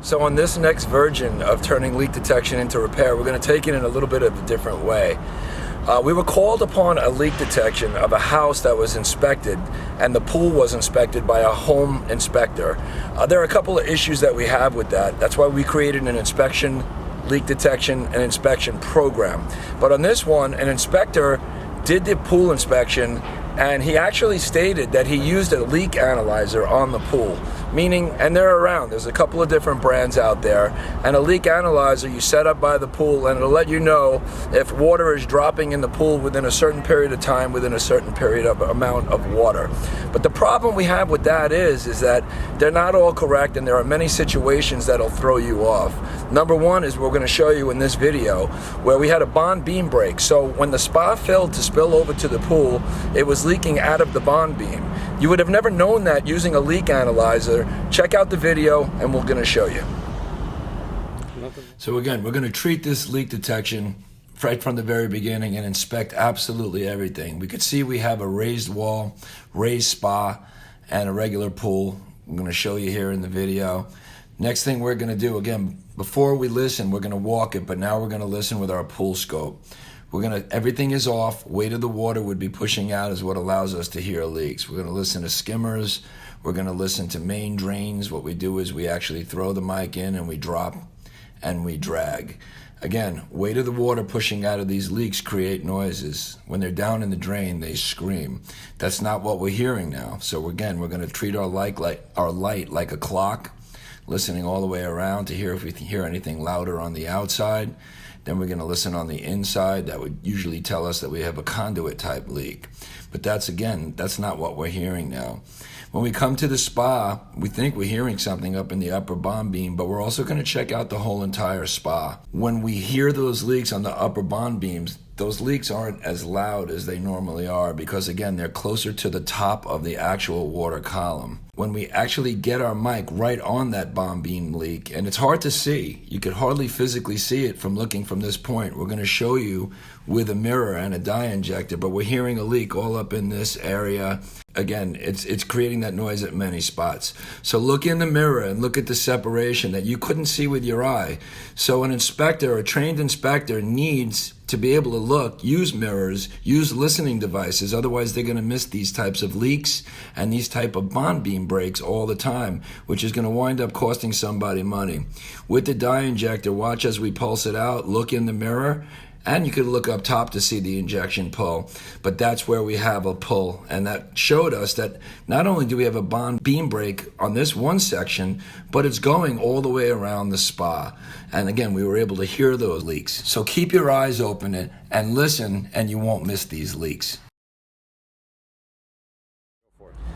So on this next version of turning leak detection into repair, we're going to take it in a little bit of a different way. We were called upon a leak detection of a house that was inspected, and the pool was inspected by a home inspector. There are a couple of issues that we have with that. That's why we created an inspection, leak detection, and inspection program. But on this one, an inspector did the pool inspection, and he actually stated that he used a leak analyzer on the pool. Meaning, and they're around, there's a couple of different brands out there, and a leak analyzer you set up by the pool, and it'll let you know if water is dropping in the pool within a certain period of time, within a certain period of amount of water. But the problem we have with that is that they're not all correct, and there are many situations that'll throw you off. Number one is we're going to show you in this video where we had a bond beam break. So when the spa filled to spill over to the pool, it was leaking out of the bond beam. You would have never known that using a leak analyzer. Check out the video and we're going to show you. So again, we're going to treat this leak detection right from the very beginning and inspect absolutely everything. We could see we have a raised wall, raised spa, and a regular pool. I'm going to show you here in the video. Next thing we're going to do, again, before we listen, we're going to walk it, but now we're going to listen with our pool scope. Everything is off. Weight of the water would be pushing out is what allows us to hear leaks. We're going to listen to skimmers. We're going to listen to main drains. What we do is we actually throw the mic in and we drop and we drag. Again, weight of the water pushing out of these leaks create noises. When they're down in the drain, they scream. That's not what we're hearing now. So again, we're going to treat our light like a clock, listening all the way around to hear if we can hear anything louder on the outside. Then we're going to listen on the inside. That would usually tell us that we have a conduit type leak. But that's not what we're hearing now. When we come to the spa, we think we're hearing something up in the upper bond beam, but we're also going to check out the whole entire spa. When we hear those leaks on the upper bond beams, those leaks aren't as loud as they normally are because, again, they're closer to the top of the actual water column. When we actually get our mic right on that bond beam leak, and it's hard to see, you could hardly physically see it from looking from this point. We're going to show you with a mirror and a dye injector, but we're hearing a leak all up in this area. Again, it's creating that noise at many spots. So look in the mirror and look at the separation that you couldn't see with your eye. So an inspector, a trained inspector, needs to be able to look, use mirrors, use listening devices. Otherwise, they're going to miss these types of leaks and these type of bond beam breaks all the time, which is going to wind up costing somebody money. With the dye injector, watch as we pulse it out, look in the mirror, and you could look up top to see the injection pull, but that's where we have a pull. And that showed us that not only do we have a bond beam break on this one section, but it's going all the way around the spa. And again, we were able to hear those leaks. So keep your eyes open and listen, and you won't miss these leaks.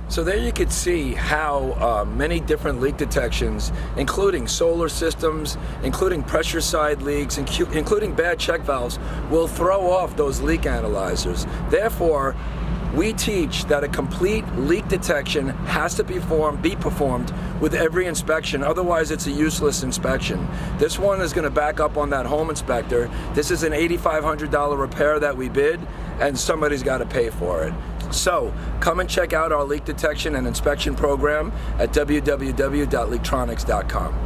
So there you could see how many different leak detections, including solar systems, including pressure side leaks, including bad check valves, will throw off those leak analyzers. Therefore, we teach that a complete leak detection has to be performed with every inspection. Otherwise, it's a useless inspection. This one is going to back up on that home inspector. This is an $8,500 repair that we bid, and somebody's got to pay for it. So come and check out our leak detection and inspection program at www.leaktronics.com.